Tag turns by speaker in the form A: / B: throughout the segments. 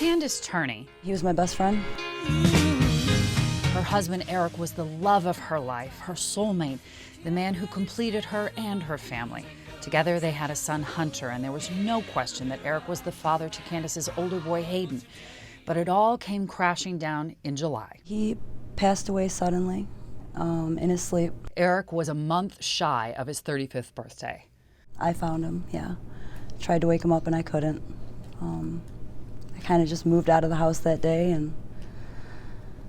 A: Candace Turney.
B: He was my best friend.
A: Her husband, Eric, was the love of her life, her soulmate, the man who completed her and her family. Together, they had a son, Hunter, and there was no question that Eric was the father to Candace's older boy, Hayden. But it all came crashing down in July.
B: He passed away suddenly in his sleep.
A: Eric was a month shy of his 35th birthday.
B: I found him, yeah. Tried to wake him up and I couldn't. I kind of just moved out of the house that day and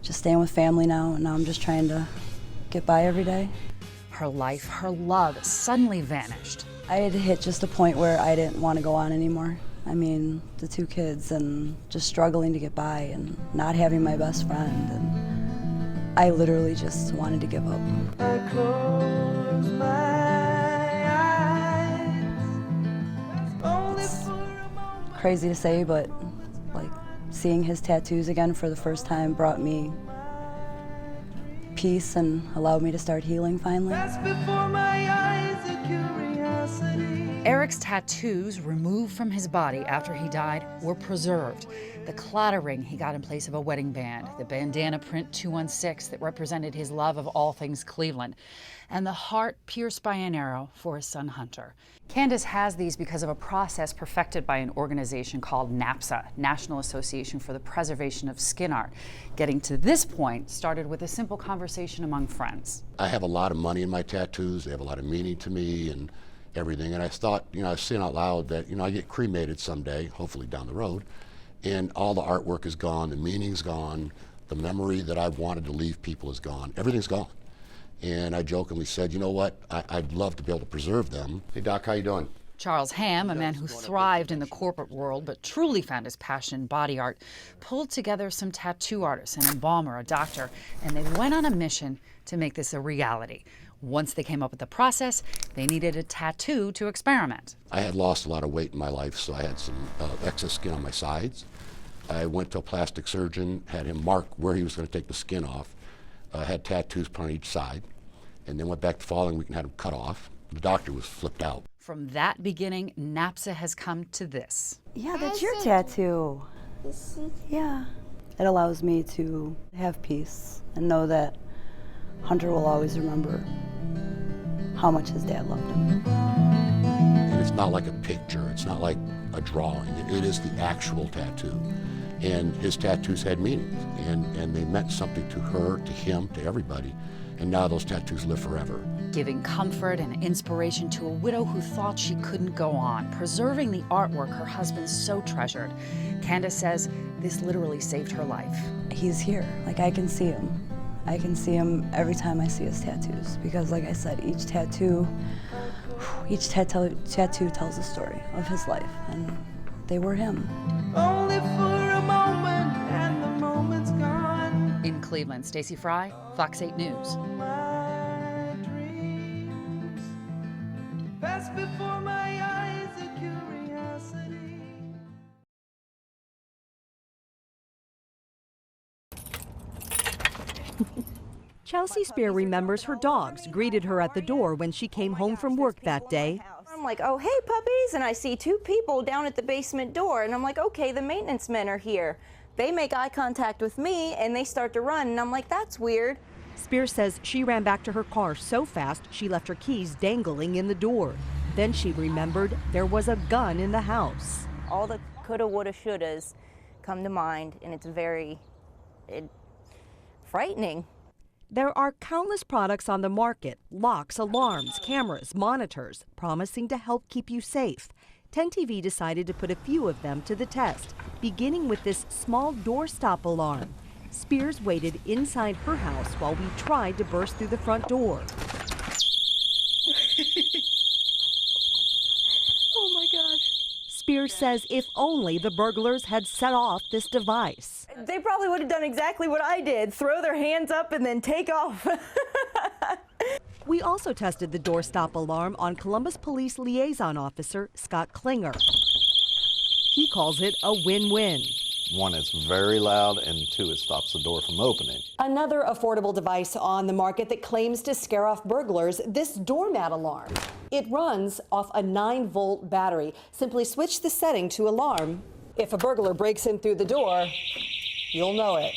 B: just staying with family now, and now I'm just trying to get by every day.
A: Her life, her love suddenly vanished.
B: I had hit just a point where I didn't want to go on anymore. I mean, the 2 kids and just struggling to get by and not having my best friend, and I literally just wanted to give up.
C: I close my eyes, only for a moment.
B: Crazy to say, but like seeing his tattoos again for the first time brought me peace and allowed me to start healing finally.
C: That's before my eyes, a curiosity.
A: Eric's tattoos, removed from his body after he died, were preserved. The clattering he got in place of a wedding band, the bandana print 216 that represented his love of all things Cleveland, and the heart pierced by an arrow for his son Hunter. Candace has these because of a process perfected by an organization called NAPSA, National Association for the Preservation of Skin Art. Getting to this point started with a simple conversation among friends.
D: I have a lot of money in my tattoos. They have a lot of meaning to me and everything. And I thought, I was saying out loud that, I get cremated someday, hopefully down the road, and all the artwork is gone, the meaning's gone, the memory that I wanted to leave people is gone. Everything's gone. And I jokingly said, you know what, I'd love to be able to preserve them. Hey, Doc, how you doing?
A: Charles Hamm, a man who thrived in the corporate world but truly found his passion in body art, pulled together some tattoo artists, an embalmer, a doctor, and they went on a mission to make this a reality. Once they came up with the process, they needed a tattoo to experiment.
D: I had lost a lot of weight in my life, so I had some excess skin on my sides. I went to a plastic surgeon, had him mark where he was going to take the skin off, had tattoos put on each side, and then went back the following week and had them cut off. The doctor was flipped out.
A: From that beginning, NAPSA has come to this.
B: Yeah, that's your tattoo. Yeah. It allows me to have peace and know that Hunter will always remember how much his dad loved him.
D: And it's not like a picture, it's not like a drawing, it is the actual tattoo. And his tattoos had meanings, and they meant something to her, to him, to everybody. And now those tattoos live forever.
A: Giving comfort and inspiration to a widow who thought she couldn't go on, preserving the artwork her husband so treasured. Candace says this literally saved her life.
B: He's here, like I can see him. I can see him every time I see his tattoos, because like I said, each tattoo tells a story of his life, and they were him.
C: Only for a moment, and the moment's gone.
A: In Cleveland, Stacey Fry, Fox 8 News.
C: My dreams pass before my eyes, a curiosity.
E: Chelsea Spear remembers her dogs greeted her at the door when she came home from work that day.
F: I'm like, oh, hey, puppies, and I see 2 people down at the basement door, and I'm like, okay, the maintenance men are here. They make eye contact with me, and they start to run, and I'm like, that's weird.
E: Spear says she ran back to her car so fast she left her keys dangling in the door. Then she remembered there was a gun in the house.
F: All the coulda, woulda, shouldas come to mind, and it's very frightening.
E: There are countless products on the market, locks, alarms, cameras, monitors, promising to help keep you safe. 10TV decided to put a few of them to the test, beginning with this small doorstop alarm. Spears waited inside her house while we tried to burst through the front door.
F: Oh my gosh.
E: Spears says if only the burglars had set off this device.
F: They probably would have done exactly what I did, throw their hands up and then take off.
E: We also tested the doorstop alarm on Columbus Police Liaison Officer Scott Klinger. He calls it a win-win.
G: 1, it's very loud, and 2, it stops the door from opening.
H: Another affordable device on the market that claims to scare off burglars, this doormat alarm. It runs off a 9-volt battery. Simply switch the setting to alarm. If a burglar breaks in through the door, you'll know it.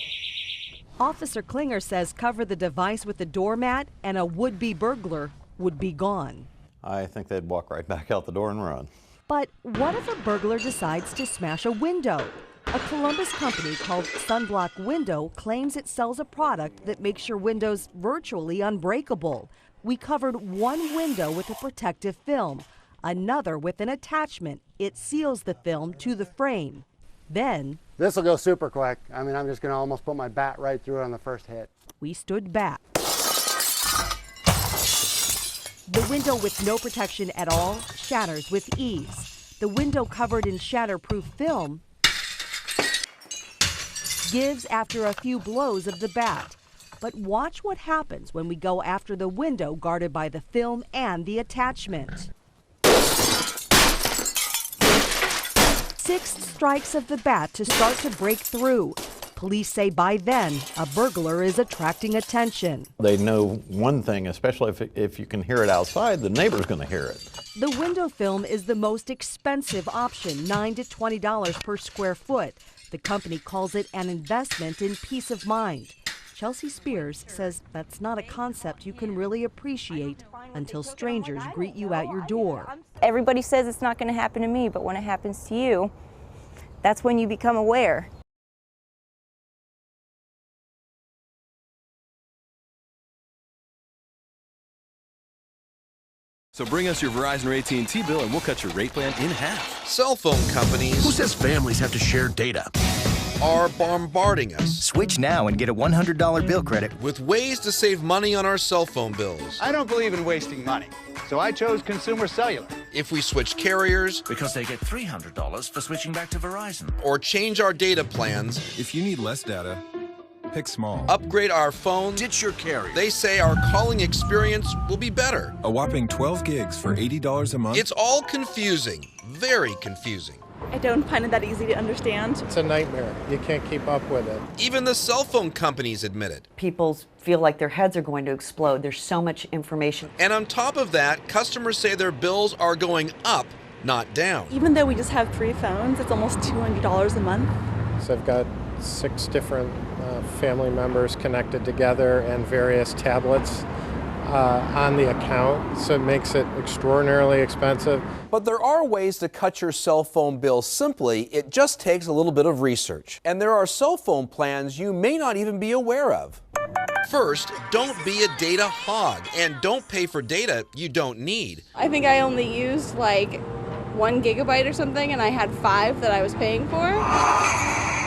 E: Officer Klinger says cover the device with a doormat and a would-be burglar would be gone.
G: I think they'd walk right back out the door and run.
E: But what if a burglar decides to smash a window? A Columbus company called Sunblock Window claims it sells a product that makes your windows virtually unbreakable. We covered one window with a protective film, another with an attachment. It seals the film to the frame. Then
I: this will go super quick. I mean, I'm just going to almost put my bat right through it on the first hit.
E: we stood back. The window with no protection at all shatters with ease. The window covered in shatterproof film gives after a few blows of the bat. But watch what happens when we go after the window guarded by the film and the attachment. 6 strikes of the bat to start to break through. Police say by then, a burglar is attracting attention.
G: They know one thing, especially if you can hear it outside, the neighbor's going to hear it.
E: The window film is the most expensive option, $9 to $20 per square foot. The company calls it an investment in peace of mind. Chelsea Spears says that's not a concept you can really appreciate until strangers greet you at your door.
F: Everybody says it's not going to happen to me, but when it happens to you, that's when you become aware.
J: So bring us your Verizon or AT&T bill and we'll cut your rate plan in half.
K: Cell phone companies
L: Who says families have to share data?
K: are bombarding us
L: Switch now and get a $100 bill credit
K: with ways to save money on our cell phone bills.
M: I don't believe in wasting money, so I chose Consumer Cellular.
K: If we switch carriers,
L: because they get $300 for switching back to Verizon.
K: or change our data plans,
J: If you need less data, pick small.
K: upgrade our phones,
L: Ditch your carrier.
K: they say our calling experience will be better.
J: A whopping 12 gigs for $80 a month.
K: It's all confusing, very confusing.
N: I don't find it that easy to understand.
I: It's a nightmare. You can't keep up with it.
K: Even the cell phone companies admit it.
O: People feel like their heads are going to explode. There's so much information.
K: And on top of that, customers say their bills are going up, not down.
N: Even though we just have 3 phones, it's almost $200 a month.
I: So I've got 6 different family members connected together and various tablets on the account, so it makes it extraordinarily expensive.
K: But there are ways to cut your cell phone bill simply. It just takes a little bit of research. And there are cell phone plans you may not even be aware of. First, don't be a data hog and don't pay for data you don't need.
N: I think I only used like 1 gigabyte or something, and I had 5 that I was paying for.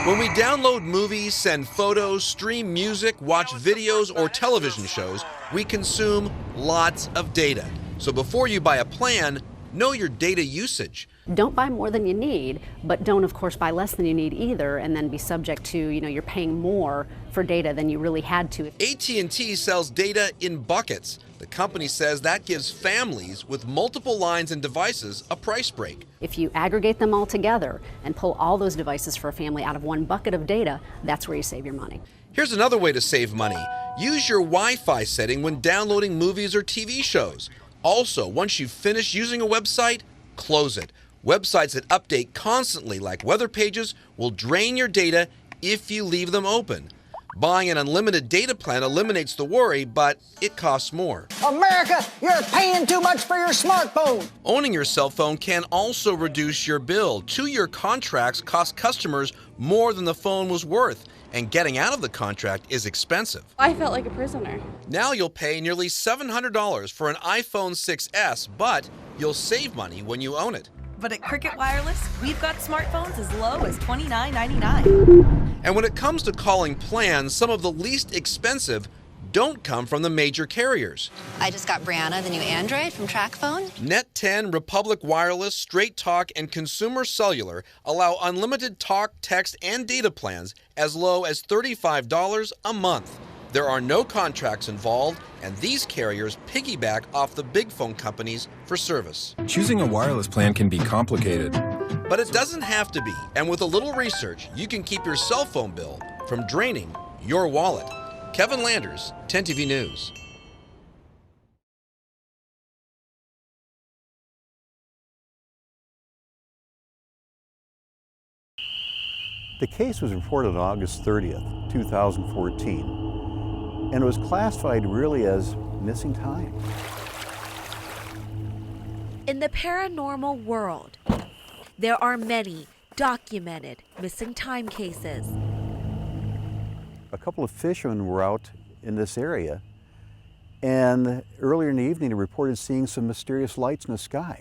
K: When we download movies, send photos, stream music, watch videos, or television shows, we consume lots of data. So before you buy a plan, know your data usage.
P: Don't buy more than you need, but don't, of course, buy less than you need either, and then be subject to, you're paying more for data than you really had to.
K: AT&T sells data in buckets. The company says that gives families with multiple lines and devices a price break.
P: If you aggregate them all together and pull all those devices for a family out of one bucket of data, that's where you save your money.
K: Here's another way to save money. Use your Wi-Fi setting when downloading movies or TV shows. Also, once you've finished using a website, close it. Websites that update constantly, like weather pages, will drain your data if you leave them open. Buying an unlimited data plan eliminates the worry, but it costs more.
Q: America, you're paying too much for your smartphone.
K: Owning your cell phone can also reduce your bill. 2-year contracts cost customers more than the phone was worth, and getting out of the contract is expensive.
N: I felt like a prisoner.
K: Now you'll pay nearly $700 for an iPhone 6S, but you'll save money when you own it.
R: But at Cricket Wireless, we've got smartphones as low as $29.99.
K: And when it comes to calling plans, some of the least expensive don't come from the major carriers.
S: I just got Brianna, the new Android from TrackPhone.
K: Net10, Republic Wireless, Straight Talk, and Consumer Cellular allow unlimited talk, text, and data plans as low as $35 a month. There are no contracts involved, and these carriers piggyback off the big phone companies for service.
J: Choosing a wireless plan can be complicated.
K: But it doesn't have to be, and with a little research, you can keep your cell phone bill from draining your wallet. Kevin Landers, 10 TV News.
G: The case was reported on August 30th, 2014, and it was classified really as missing time.
T: In the paranormal world, there are many documented missing time cases.
G: A couple of fishermen were out in this area, and earlier in the evening they reported seeing some mysterious lights in the sky.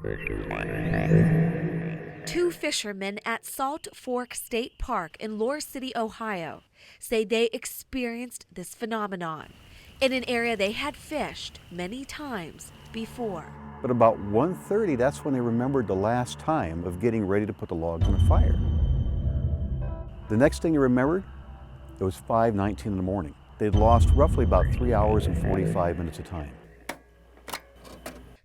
T: 2 fishermen at Salt Fork State Park in Lore City, Ohio, say they experienced this phenomenon in an area they had fished many times before.
G: But about 1:30, that's when they remembered the last time of getting ready to put the logs on the fire. The next thing they remembered, it was 5:19 in the morning. They'd lost roughly about 3 hours and 45 minutes of time.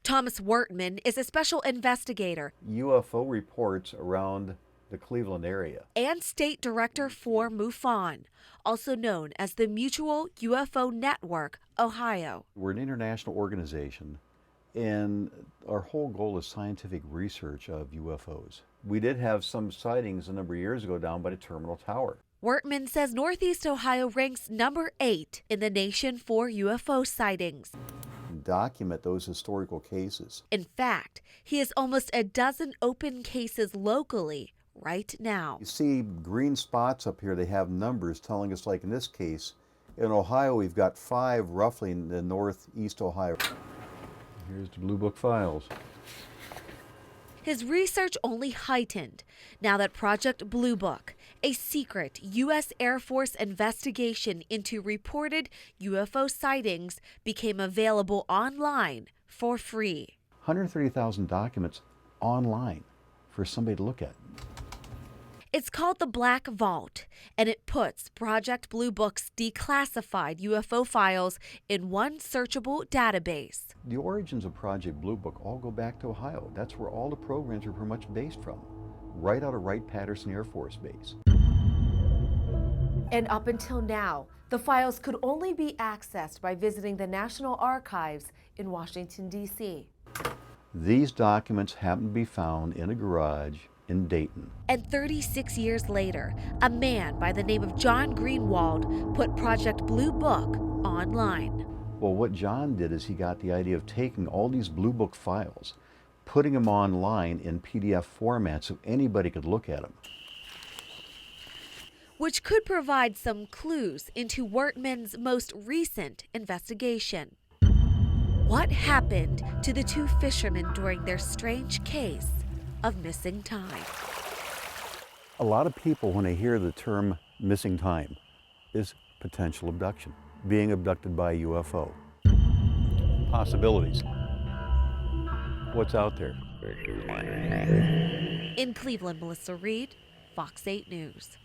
T: Thomas Wertman is a special investigator
G: UFO reports around the Cleveland area.
T: and state director for MUFON, also known as the Mutual UFO Network, Ohio.
G: We're an international organization, and our whole goal is scientific research of UFOs. We did have some sightings a number of years ago down by the Terminal Tower.
T: Wertman says Northeast Ohio ranks number 8 in the nation for UFO sightings.
G: Document those historical cases.
T: In fact, he has almost a dozen open cases locally right now.
G: You see green spots up here, they have numbers telling us, like in this case, in Ohio we've got 5 roughly in the northeast Ohio. Here's the Blue Book files.
T: His research only heightened now that Project Blue Book, a secret U.S. Air Force investigation into reported UFO sightings, became available online for free.
G: 130,000 documents online for somebody to look at.
T: It's called the Black Vault, and it puts Project Blue Book's declassified UFO files in one searchable database.
G: The origins of Project Blue Book all go back to Ohio. That's where all the programs are pretty much based from, right out of Wright-Patterson Air Force Base.
U: And up until now, the files could only be accessed by visiting the National Archives in Washington, D.C.
G: These documents happen to be found in a garage in Dayton.
T: And 36 years later, a man by the name of John Greenwald put Project Blue Book online.
G: Well, what John did is he got the idea of taking all these Blue Book files, putting them online in PDF format so anybody could look at them.
T: Which could provide some clues into Wertman's most recent investigation. What happened to the 2 fishermen during their strange case of missing time?
G: A lot of people, when they hear the term missing time, is potential abduction, being abducted by a UFO. Possibilities. What's out there?
T: In Cleveland, Melissa Reed, Fox 8 News.